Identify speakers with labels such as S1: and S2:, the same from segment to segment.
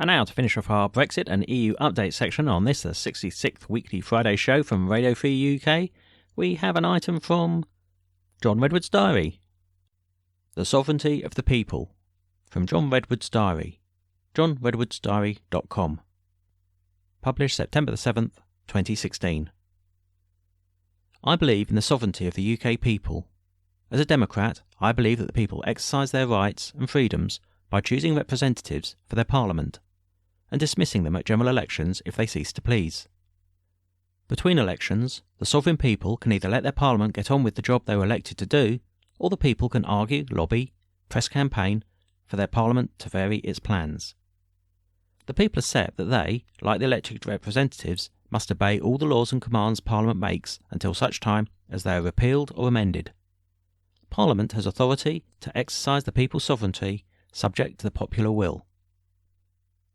S1: And now to finish off our Brexit and EU update section on this, the 66th weekly Friday show from Radio Free UK, we have an item from John Redwoods Diary. The Sovereignty of the People, from John Redwoods Diary, johnredwoodsdiary.com. Published September the 7th, 2016. I believe in the sovereignty of the UK people. As a Democrat, I believe that the people exercise their rights and freedoms by choosing representatives for their parliament, and dismissing them at general elections if they cease to please. Between elections, the sovereign people can either let their parliament get on with the job they were elected to do, or the people can argue, lobby, press campaign for their parliament to vary its plans. The people accept that they, like the elected representatives, must obey all the laws and commands Parliament makes until such time as they are repealed or amended. Parliament has authority to exercise the people's sovereignty subject to the popular will.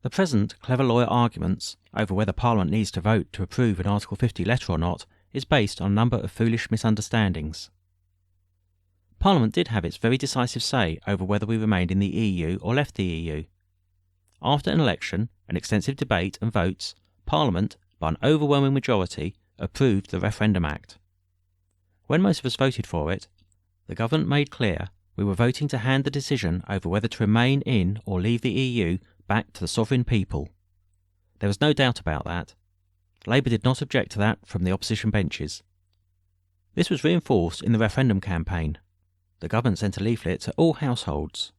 S1: The present clever lawyer arguments over whether Parliament needs to vote to approve an Article 50 letter or not is based on a number of foolish misunderstandings. Parliament did have its very decisive say over whether we remained in the EU or left the EU. After an election, an extensive debate and votes, Parliament, by an overwhelming majority, approved the Referendum Act. When most of us voted for it, the government made clear we were voting to hand the decision over whether to remain in or leave the EU back to the sovereign people. There was no doubt about that. Labour did not object to that from the opposition benches. This was reinforced in the referendum campaign. The government sent a leaflet to all households,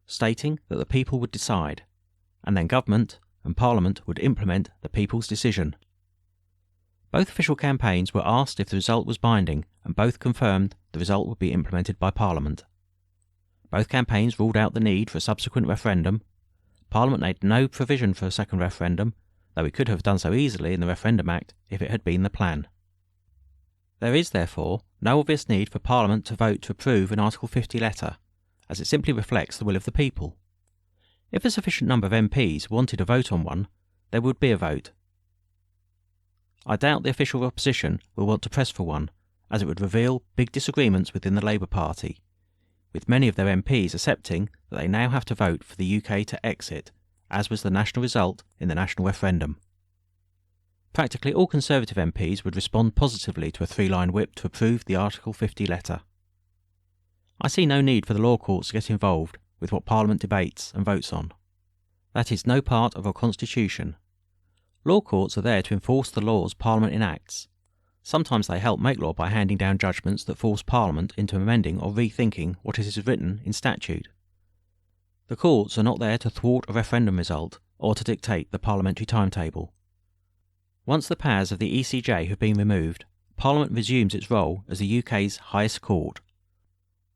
S1: stating that the people would decide, and then government and Parliament would implement the people's decision. Both official campaigns were asked if the result was binding, and both confirmed the result would be implemented by Parliament. Both campaigns ruled out the need for a subsequent referendum. Parliament made no provision for a second referendum, though it could have done so easily in the Referendum Act if it had been the plan. There is, therefore, no obvious need for Parliament to vote to approve an Article 50 letter, as it simply reflects the will of the people. If a sufficient number of MPs wanted to vote on one, there would be a vote. I doubt the official opposition will want to press for one, as it would reveal big disagreements within the Labour Party, with many of their MPs accepting that they now have to vote for the UK to exit, as was the national result in the national referendum. Practically all Conservative MPs would respond positively to a 3-line whip to approve the Article 50 letter. I see no need for the law courts to get involved with what Parliament debates and votes on. That is no part of our Constitution. Law courts are there to enforce the laws Parliament enacts. Sometimes they help make law by handing down judgments that force Parliament into amending or rethinking what is written in statute. The courts are not there to thwart a referendum result or to dictate the parliamentary timetable. Once the powers of the ECJ have been removed, Parliament resumes its role as the UK's highest court,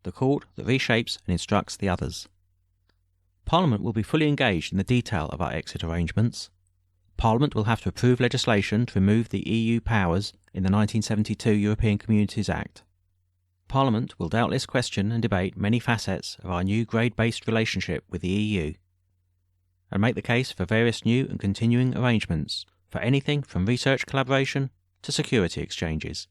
S1: the court that reshapes and instructs the others. Parliament will be fully engaged in the detail of our exit arrangements. Parliament will have to approve legislation to remove the EU powers in the 1972 European Communities Act. Parliament will doubtless question and debate many facets of our new grade-based relationship with the EU, and make the case for various new and continuing arrangements for anything from research collaboration to security exchanges.